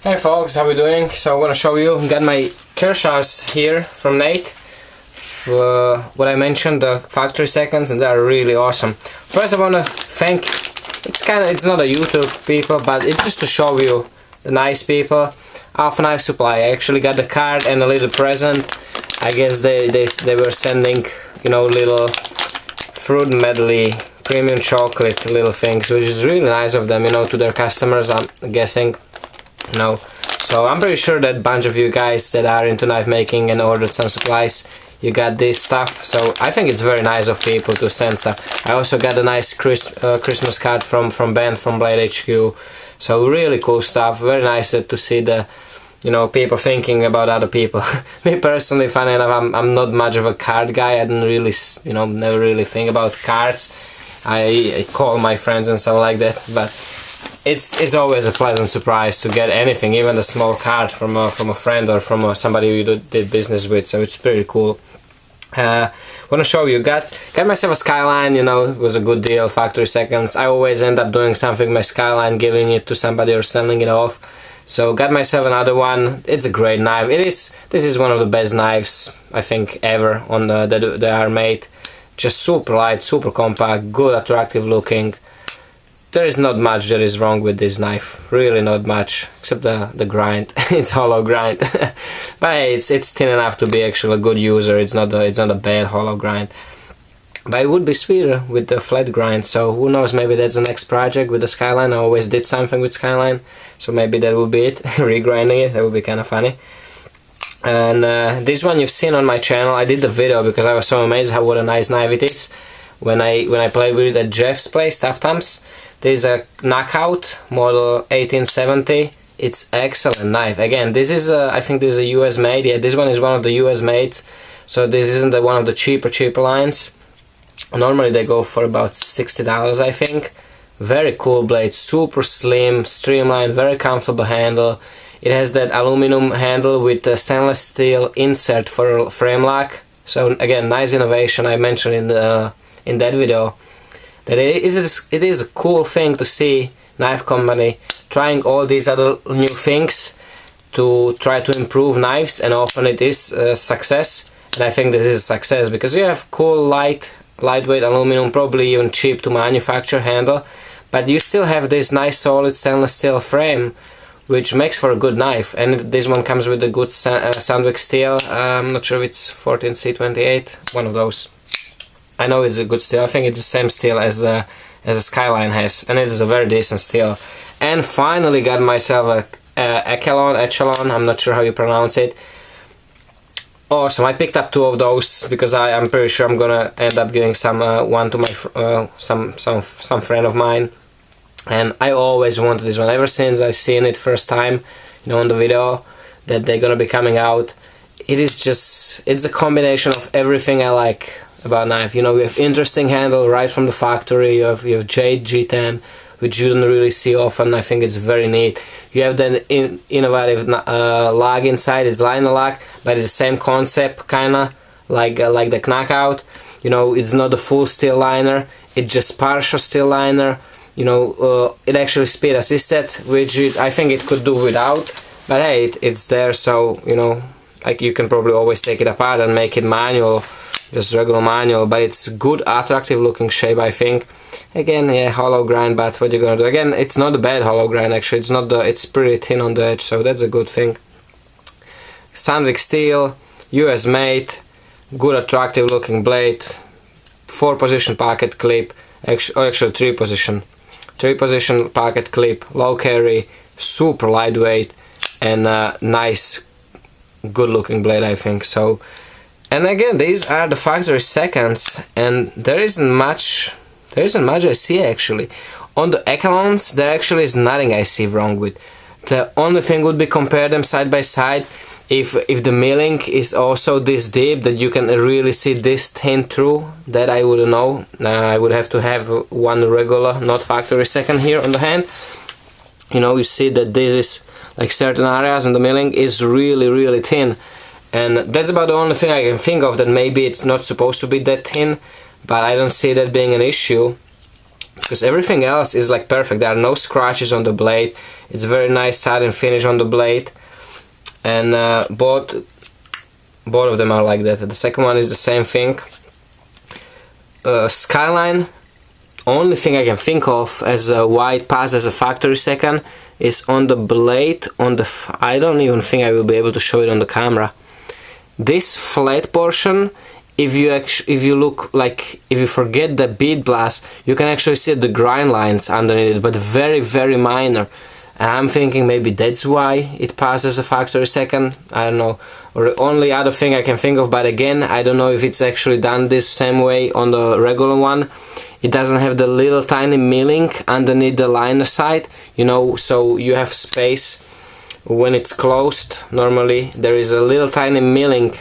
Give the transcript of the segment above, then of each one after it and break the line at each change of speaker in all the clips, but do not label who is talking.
Hey folks, how we doing? So I want to show you, got my Kershaws here from Nate. What I mentioned, the factory seconds, and they're really awesome. First I want to thank, it's not a YouTube people, but it's just to show you the nice people. Alpha Knife Supply. I actually got the card and a little present. I guess they were sending, you know, little fruit medley, premium chocolate little things, which is really nice of them, you know, to their customers, I'm guessing. No, so I'm pretty sure that a bunch of you guys that are into knife making and ordered some supplies, you got this stuff. So I think it's very nice of people to send stuff. I also got a nice Christmas card from Ben from Blade HQ. So really cool stuff. Very nice to see the, you know, people thinking about other people. Me personally, funny enough, I'm not much of a card guy. I didn't really, you know, never really think about cards. I call my friends and stuff like that, but it's always a pleasant surprise to get anything, even a small card from a friend or from somebody you did business with. So it's pretty cool. Want to show you, got myself a Skyline. You know, it was a good deal, factory seconds. I always end up doing something with my Skyline, giving it to somebody or selling it off. So got myself another one. It's a great knife. This is one of the best knives I think ever on that they are made. Just super light, super compact, good, attractive looking. There is not much that is wrong with this knife, really not much, except the grind. It's hollow grind, but hey, it's thin enough to be actually a good user. It's not a bad hollow grind, but it would be sweeter with the flat grind. So who knows? Maybe that's the next project with the Skyline. I always did something with Skyline, so maybe that will be it. Regrinding it, that would be kind of funny. And this one you've seen on my channel. I did the video because I was so amazed what a nice knife it is when I played with it at Jeff's place, Tough Thumbs. There's a Knockout model 1870. It's excellent knife. Again, this is I think this is a US made. Yeah, this one is one of the US made. So this isn't one of the cheaper lines. Normally they go for about $60, I think. Very cool blade, super slim, streamlined, very comfortable handle. It has that aluminum handle with the stainless steel insert for frame lock. So again, nice innovation. I mentioned in that video. That it is a cool thing to see knife company trying all these other new things to try to improve knives, and often it is a success. And I think this is a success because you have cool lightweight aluminum, probably even cheap to manufacture handle, but you still have this nice solid stainless steel frame, which makes for a good knife. And this one comes with a good Sandvik steel. I'm not sure if it's 14C28, one of those. I know it's a good steel. I think it's the same steel as a Skyline has, and it is a very decent steel. And finally got myself a Echelon. I'm not sure how you pronounce it. Awesome. I picked up two of those because I'm pretty sure I'm gonna end up giving one to my some friend of mine. And I always wanted this one ever since I seen it first time, you know, on the video that they're gonna be coming out. It's a combination of everything I like about knife. You know, we have interesting handle right from the factory. You have Jade G10, which you don't really see often. I think it's very neat. You have the innovative log inside. It's liner lock, but it's the same concept, kinda like the Knockout. You know, it's not a full steel liner. It's just partial steel liner. You know, it actually speed assisted, which I think it could do without. But hey, it's there. So you know, like you can probably always take it apart and make it manual. Just regular manual, but it's good, attractive looking shape, I think. Again, yeah, hollow grind, but what you're gonna do? Again, it's not a bad hollow grind actually. It's pretty thin on the edge, so that's a good thing. Sandvik steel, US made, good, attractive looking blade. 4-position pocket clip, actually 3-position pocket clip, low carry, super lightweight, and nice, good looking blade, I think. So. And again, these are the factory seconds, and there isn't much I see actually. On the Echelons, there actually is nothing I see wrong with. The only thing would be compare them side by side. If the milling is also this deep that you can really see this thin through, that I wouldn't know. I would have to have one regular, not factory second here on the hand. You know, you see that this is like certain areas, and the milling is really thin. And that's about the only thing I can think of, that maybe it's not supposed to be that thin, but I don't see that being an issue. because everything else is like perfect. There are no scratches on the blade. It's a very nice satin finish on the blade, and both of them are like that. The second one is the same thing. Skyline, only thing I can think of as why it passed as a factory second is on the blade, on the I don't even think I will be able to show it on the camera. This flat portion, if you look, like, if you forget the bead blast, you can actually see the grind lines underneath it, but very, very minor. And I'm thinking maybe that's why it passed as a factory second. I don't know. Or the only other thing I can think of, but again, I don't know if it's actually done this same way on the regular one. It doesn't have the little tiny milling underneath the liner side, you know, so you have space when it's closed. Normally there is a little tiny milling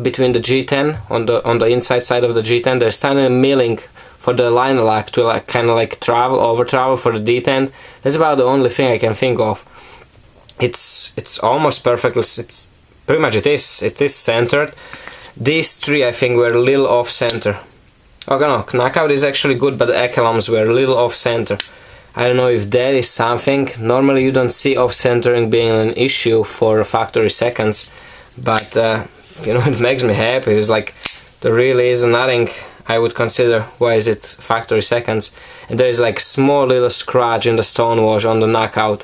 between the G10 on the inside side of the G10. There's tiny milling for the liner lock to like kind of like over travel for the D10. That's about the only thing I can think of. It's almost perfect. It's pretty much it is centered. These three I think were a little off center. Okay, no, knockout is actually good, but the echelons were a little off center. I don't know if that is something. Normally you don't see off centering being an issue for factory seconds, but you know, it makes me happy. It's like there really is nothing I would consider why is it factory seconds. And there is like small little scratch in the stone wash on the knockout.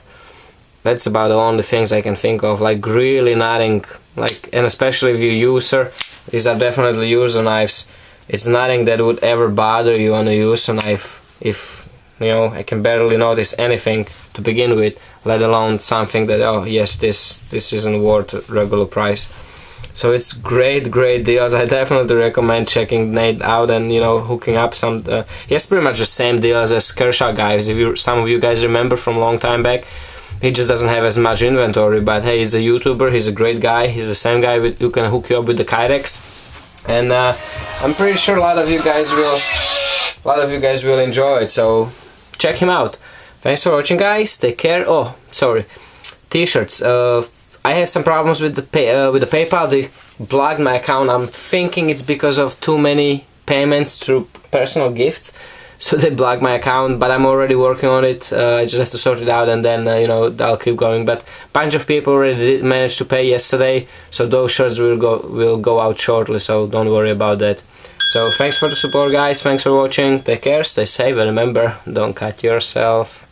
That's about the only things I can think of, like really nothing, like, and especially if you user, these are definitely user knives. It's nothing that would ever bother you on a user knife. If, you know, I can barely notice anything to begin with, let alone something that, oh yes, this isn't worth regular price. So it's great deals. I definitely recommend checking Nate out and, you know, hooking up some. He has pretty much the same deals as Kershaw guys. If some of you guys remember from a long time back, he just doesn't have as much inventory. But hey, he's a YouTuber. He's a great guy. He's the same guy who can hook you up with the Kydex. And I'm pretty sure a lot of you guys will enjoy it. So check him out. Thanks for watching, guys. Take care. Oh, sorry. T-shirts. I have some problems with the PayPal. They blocked my account. I'm thinking it's because of too many payments through personal gifts, so they blocked my account. But I'm already working on it. I just have to sort it out, and then you know, I'll keep going. But a bunch of people already did manage to pay yesterday, so those shirts will go out shortly. So don't worry about that. So thanks for the support, guys. Thanks for watching. Take care. Stay safe. And remember, don't cut yourself.